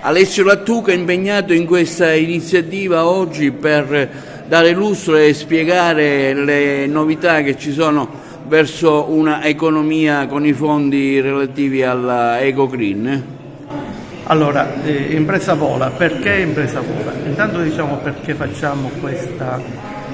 Alessio Lattuca è impegnato in questa iniziativa oggi per dare lustro e spiegare le novità che ci sono verso una economia con i fondi relativi alla EcoGreen. Allora, Impresa Vola, perché Impresa Vola? Intanto diciamo perché facciamo questa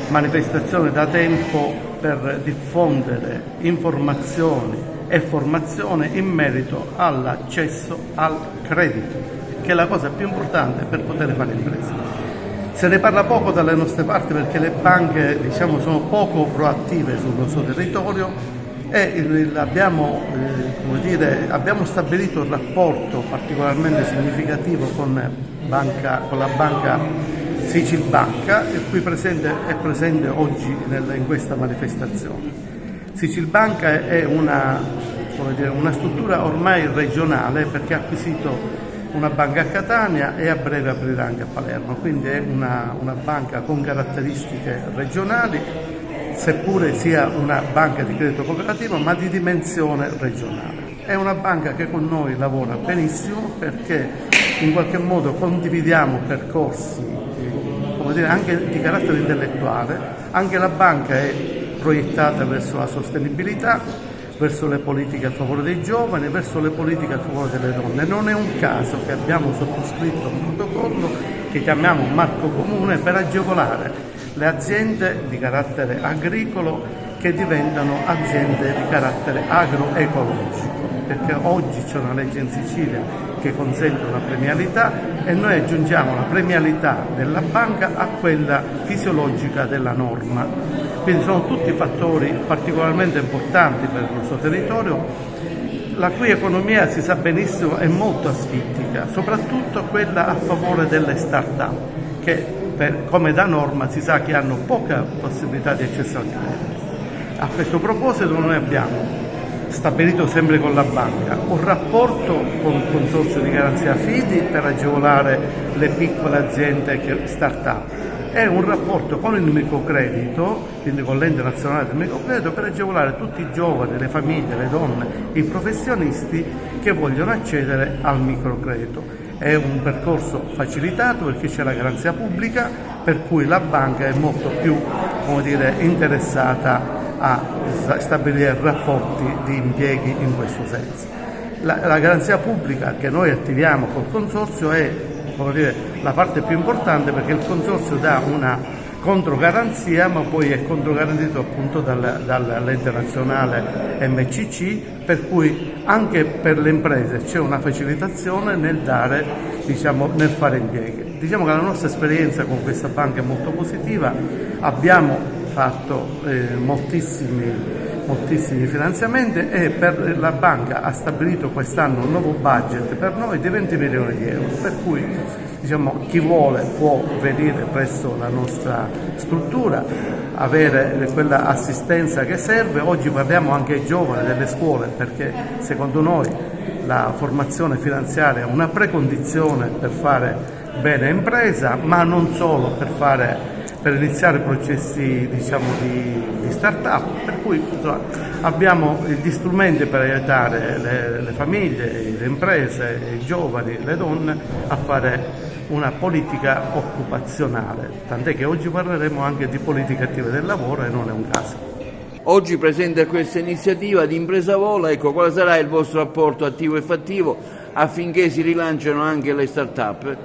manifestazione da tempo per diffondere informazioni e formazione in merito all'accesso al credito, che è la cosa più importante per poter fare impresa. Se ne parla poco dalle nostre parti perché le banche sono poco proattive sul nostro territorio e abbiamo stabilito un rapporto particolarmente significativo con la banca Sicilbanca, qui è presente oggi in questa manifestazione. Sicilbanca è una struttura ormai regionale perché ha acquisito una banca a Catania e a breve aprirà anche a Palermo, quindi è una banca con caratteristiche regionali, seppure sia una banca di credito cooperativo ma di dimensione regionale. È una banca che con noi lavora benissimo perché in qualche modo condividiamo percorsi anche di carattere intellettuale. Anche la banca è proiettata verso la sostenibilità, verso le politiche a favore dei giovani, verso le politiche a favore delle donne. Non è un caso che abbiamo sottoscritto un protocollo che chiamiamo Marco Comune per agevolare le aziende di carattere agricolo che diventano aziende di carattere agroecologico, perché oggi c'è una legge in Sicilia che consente una premialità e noi aggiungiamo la premialità della banca a quella fisiologica della norma. Quindi sono tutti fattori particolarmente importanti per il nostro territorio, la cui economia, si sa benissimo, è molto asfittica, soprattutto quella a favore delle start-up, che come da norma si sa che hanno poca possibilità di accesso al credito. A questo proposito noi abbiamo stabilito sempre con la banca un rapporto con il consorzio di garanzia Fidi per agevolare le piccole aziende start-up e un rapporto con il microcredito, quindi con l'ente nazionale del microcredito, per agevolare tutti i giovani, le famiglie, le donne, i professionisti che vogliono accedere al microcredito. È un percorso facilitato perché c'è la garanzia pubblica, per cui la banca è molto più interessata a stabilire rapporti di impieghi in questo senso. La garanzia pubblica che noi attiviamo col consorzio è la parte più importante perché il consorzio dà una controgaranzia, ma poi è controgarantito appunto dall'ente nazionale MCC, per cui anche per le imprese c'è una facilitazione nel nel fare impieghi. Diciamo che la nostra esperienza con questa banca è molto positiva, abbiamo fatto moltissimi finanziamenti e la banca ha stabilito quest'anno un nuovo budget per noi di 20 milioni di euro, per cui chi vuole può venire presso la nostra struttura, avere quella assistenza che serve. Oggi parliamo anche ai giovani delle scuole perché secondo noi la formazione finanziaria è una precondizione per fare bene impresa, ma non solo per iniziare processi di start-up, per cui abbiamo gli strumenti per aiutare le famiglie, le imprese, i giovani, le donne a fare una politica occupazionale, tant'è che oggi parleremo anche di politiche attive del lavoro e non è un caso. Oggi presente a questa iniziativa di Impresa Vola, quale sarà il vostro apporto attivo e fattivo affinché si rilanciano anche le start-up?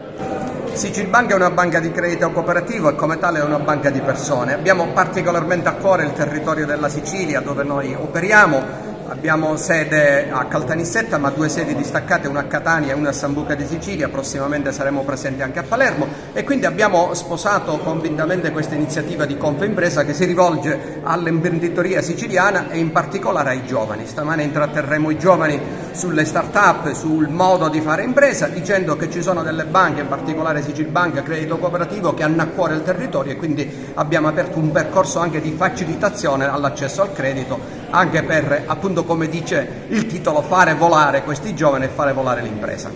Sicilbanca è una banca di credito cooperativo e come tale è una banca di persone. Abbiamo particolarmente a cuore il territorio della Sicilia dove noi operiamo. Abbiamo sede a Caltanissetta, ma 2 sedi distaccate, una a Catania e una a Sambuca di Sicilia. Prossimamente saremo presenti anche a Palermo e quindi abbiamo sposato convintamente questa iniziativa di Confimpresa che si rivolge all'imprenditoria siciliana e in particolare ai giovani. Stamane intratterremo i giovani sulle start-up, sul modo di fare impresa, dicendo che ci sono delle banche, in particolare Sicilbanca Credito Cooperativo, che hanno a cuore il territorio e quindi abbiamo aperto un percorso anche di facilitazione all'accesso al credito, anche per, appunto, come dice il titolo, fare volare questi giovani e fare volare l'impresa.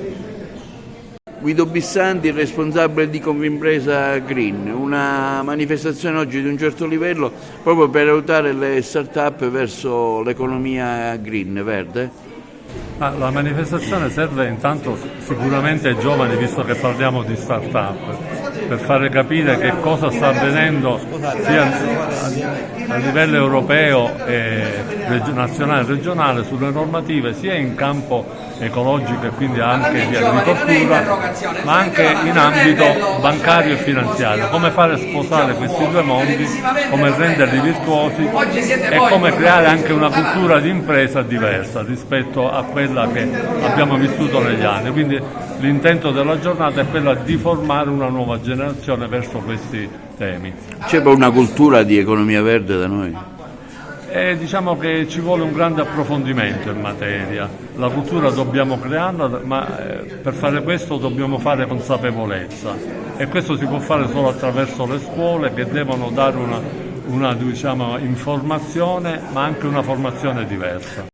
Guido Bissanti, responsabile di Confimpresa Green, una manifestazione oggi di un certo livello proprio per aiutare le start-up verso l'economia green, verde? La manifestazione serve intanto sicuramente ai giovani, visto che parliamo di start-up, per fare capire che cosa sta avvenendo sia a livello europeo, nazionale e regionale sulle normative, sia in campo ecologico e quindi anche di agricoltura, ma anche in ambito bancario e finanziario, come fare sposare questi due mondi, come renderli virtuosi e come creare anche una cultura di impresa diversa rispetto a quella che abbiamo vissuto negli anni. Quindi l'intento della giornata è quello di formare una nuova generazione verso questi temi. C'è poi una cultura di economia verde da noi? Diciamo che ci vuole un grande approfondimento in materia. La cultura dobbiamo crearla, ma per fare questo dobbiamo fare consapevolezza, e questo si può fare solo attraverso le scuole, che devono dare una informazione, ma anche una formazione diversa.